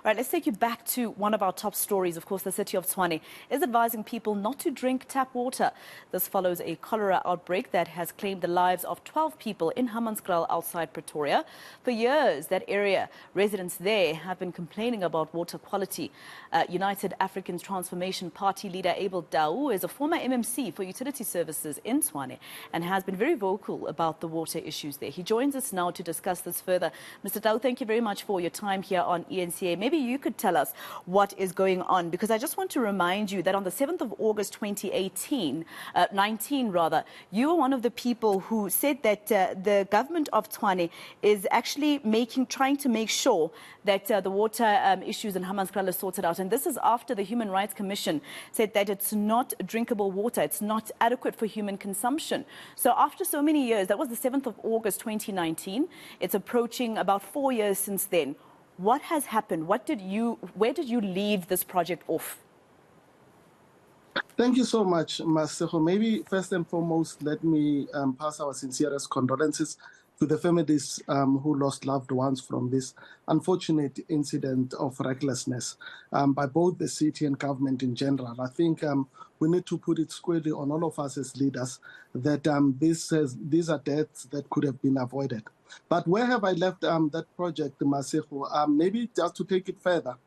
All right, let's take you back to one of our top stories. Of course, the city of Tshwane is advising people not to drink tap water. This follows a cholera outbreak that has claimed the lives of 12 people in Hammanskraal outside Pretoria. For years, that area, residents there have been complaining about water quality. United African Transformation Party leader Abel Tau is a former MMC for Utility Services in Tshwane and has been very vocal about the water issues there. He joins us now to discuss this further. Mr. Tau, thank you very much for your time here on eNCA. Maybe you could tell us what is going on, because I just want to remind you that on the 7th of August 2019, you were one of the people who said that the government of Tshwane is actually trying to make sure that the water issues in Hammanskraal are sorted out. And this is after the Human Rights Commission said that it's not drinkable water, it's not adequate for human consumption. So after so many years, that was the 7th of August 2019, it's approaching about 4 years since then. What has happened? Where did you leave this project off? Thank you so much, Masego. Maybe first and foremost, let me pass our sincerest condolences to the families who lost loved ones from this unfortunate incident of recklessness by both the city and government in general. I think we need to put it squarely on all of us as leaders that these are deaths that could have been avoided. But where have I left that project, Masego? Maybe just to take it further.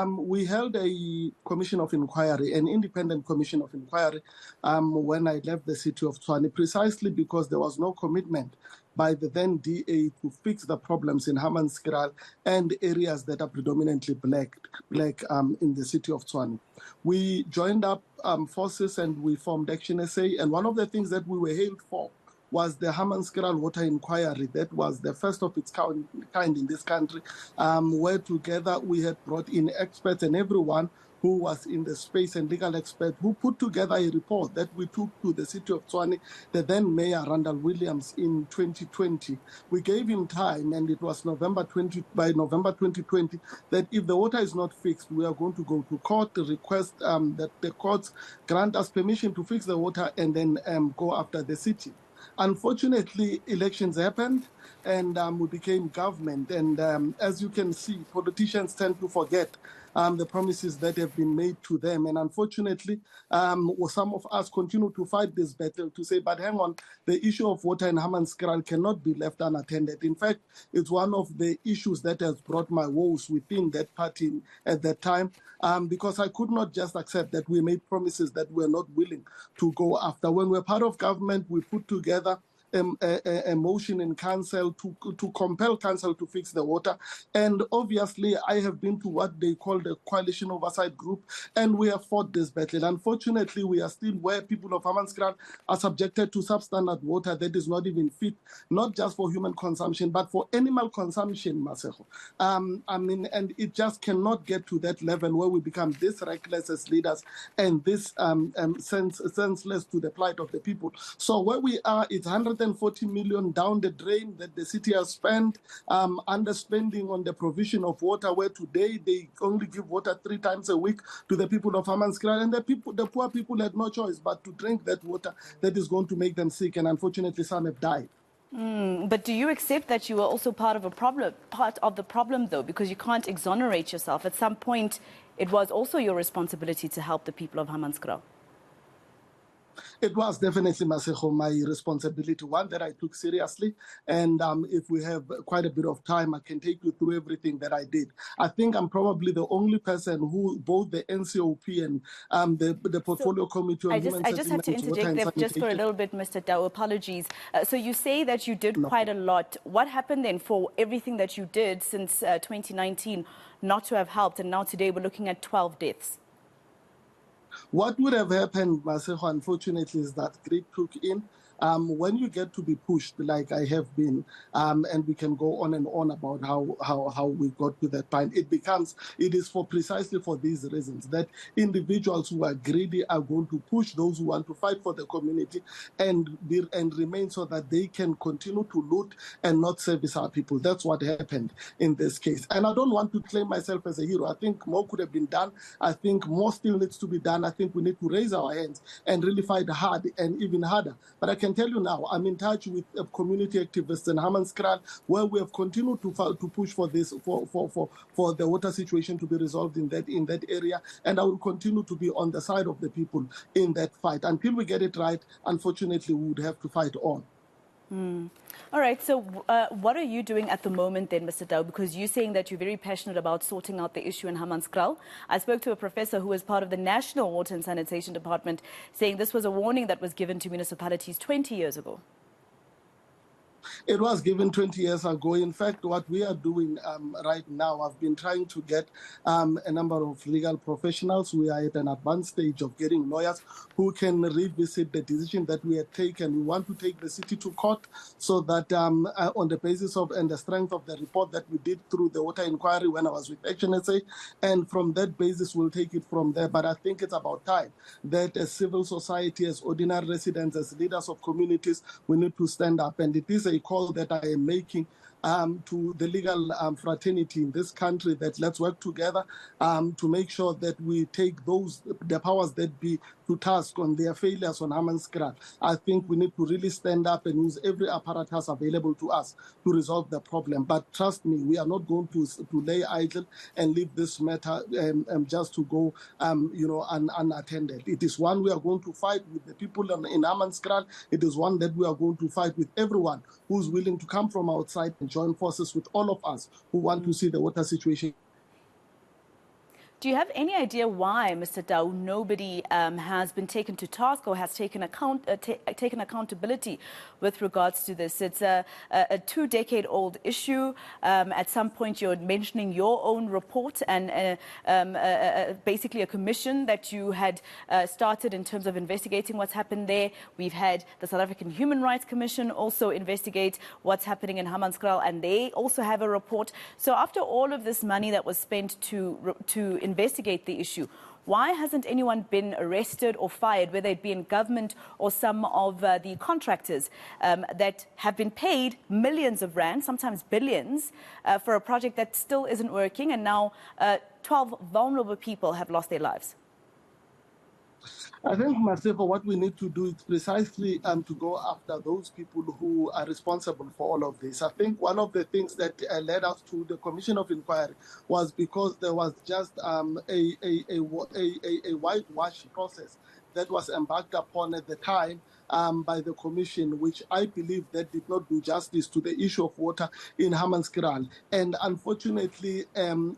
We held a commission of inquiry, an independent commission of inquiry, when I left the city of Tshwane, precisely because there was no commitment by the then DA to fix the problems in Hammanskraal and areas that are predominantly black in the city of Tshwane. We joined up forces and we formed Action SA, and one of the things that we were hailed for was the Hammanskraal Water Inquiry. That was the first of its kind in this country, where together we had brought in experts and everyone who was in the space and legal experts who put together a report that we took to the city of Tshwane, the then Mayor Randall Williams, in 2020. We gave him time, and it was by November 2020, that if the water is not fixed, we are going to go to court to request that the courts grant us permission to fix the water and then go after the city. Unfortunately, elections happened and we became government. And as you can see, politicians tend to forget the promises that have been made to them. And unfortunately, some of us continue to fight this battle to say, but hang on, the issue of water in Hammanskraal cannot be left unattended. In fact, it's one of the issues that has brought my woes within that party at that time, because I could not just accept that we made promises that we're not willing to go after. When we're part of government, we put together a motion in council to compel council to fix the water. And obviously, I have been to what they call the Coalition Oversight Group, and we have fought this battle. Unfortunately, we are still where people of Hammanskraal are subjected to substandard water that is not even fit, not just for human consumption, but for animal consumption, Masego. And it just cannot get to that level where we become this reckless as leaders and this senseless to the plight of the people. So where we are, it's 140 million down the drain that the city has spent, underspending on the provision of water, where today they only give water 3 times a week to the people of Hammanskraal, and the poor people had no choice but to drink that water that is going to make them sick, and unfortunately some have died. But do you accept that you are also part of the problem, though, because you can't exonerate yourself? At some point, it was also your responsibility to help the people of Hammanskraal. It was definitely, Masego, my responsibility, one that I took seriously. And if we have quite a bit of time, I can take you through everything that I did. I think I'm probably the only person who both the NCOP and the Portfolio Committee on Human I just have to interject there just for a little bit, Mr. Tau. Apologies. So you say that you did quite a lot. What happened then for everything that you did since 2019 not to have helped? And now today we're looking at 12 deaths. What would have happened, Masego, unfortunately, is that grief took in. When you get to be pushed like I have been, and we can go on and on about how we got to that point, it is precisely for these reasons that individuals who are greedy are going to push those who want to fight for the community and remain so that they can continue to loot and not service our people. That's what happened in this case. And I don't want to claim myself as a hero. I think more could have been done. I think more still needs to be done. I think we need to raise our hands and really fight hard and even harder. But I can can tell you now, I'm in touch with community activists in Hammanskraal, where we have continued to push for this, for the water situation to be resolved in that area, and I will continue to be on the side of the people in that fight. Until we get it right, unfortunately, we would have to fight on. All right, so what are you doing at the moment then, Mr. Tau? Because you're saying that you're very passionate about sorting out the issue in Hammanskraal. I spoke to a professor who was part of the National Water and Sanitation Department, saying this was a warning that was given to municipalities 20 years ago. It was given 20 years ago. In fact, what we are doing right now, I've been trying to get a number of legal professionals. We are at an advanced stage of getting lawyers who can revisit the decision that we had taken. We want to take the city to court so that on the basis of and the strength of the report that we did through the water inquiry when I was with Action SA, and from that basis, we'll take it from there. But I think it's about time that as civil society, as ordinary residents, as leaders of communities, we need to stand up. And it is a call that I am making to the legal fraternity in this country, that let's work together to make sure that we take the powers that be to task on their failures on Hammanskraal. I think we need to really stand up and use every apparatus available to us to resolve the problem. But trust me, we are not going to lay idle and leave this matter just to go unattended. It is one we are going to fight with the people in Hammanskraal. It is one that we are going to fight with everyone who's willing to come from outside and join forces with all of us who want to see the water situation. Do you have any idea why, Mr. Tau, nobody has been taken to task or has taken accountability with regards to this? It's a 2-decade-old issue. At some point, you're mentioning your own report and basically a commission that you had started in terms of investigating what's happened there. We've had the South African Human Rights Commission also investigate what's happening in Hammanskraal, and they also have a report. So after all of this money that was spent to investigate the issue, why hasn't anyone been arrested or fired, whether it be in government or some of the contractors that have been paid millions of rand, sometimes billions, for a project that still isn't working, and now 12 vulnerable people have lost their lives? I think, Masifo, what we need to do is precisely to go after those people who are responsible for all of this. I think one of the things that led us to the Commission of Inquiry was because there was just a whitewash process that was embarked upon at the time by the Commission, which I believe that did not do justice to the issue of water in Hammanskraal. And unfortunately,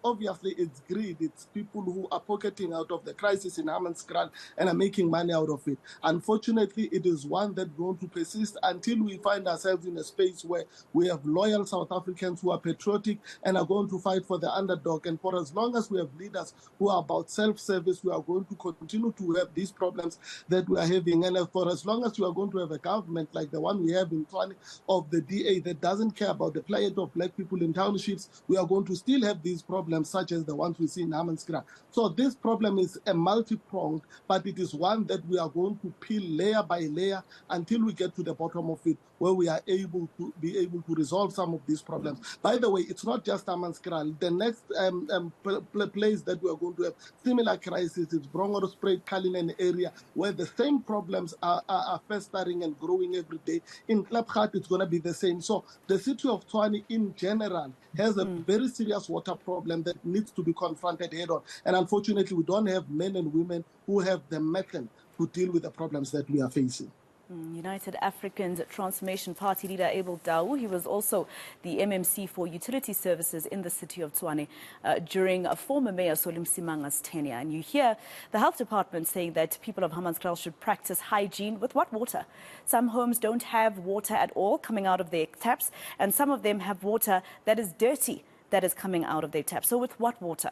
obviously, it's greed. It's people who are pocketing out of the crisis in Hammanskraal and are making money out of it. Unfortunately, it is one that's going to persist until we find ourselves in a space where we have loyal South Africans who are patriotic and are going to fight for the underdog. And for as long as we have leaders who are about self-service, we are going to continue to have these problems that we are having. And for as long as we are going to have a government like the one we have in Tshwane of the DA that doesn't care about the plight of black people in townships, we are going to still have these problems such as the ones we see in Hammanskraal. So this problem is a multi-pronged, but it is one that we are going to peel layer by layer until we get to the bottom of it, where we are able to resolve some of these problems. By the way, it's not just Hammanskraal. The next place that we are going to have similar crisis is Brongoorspruit, Cullinan area, where the same problems are festering and growing every day. In Klapgat, it's going to be the same. So the city of Tshwane in general has a very serious water problem that needs to be confronted head on. And unfortunately, we don't have men and women who have the method to deal with the problems that we are facing. United Africans Transformation Party leader Abel Tau, he was also the MMC for Utility Services in the city of Tshwane during former Mayor Solim Simanga's tenure. And you hear the health department saying that people of Hammanskraal should practice hygiene with what water? Some homes don't have water at all coming out of their taps, and some of them have water that is dirty that is coming out of their taps. So with what water?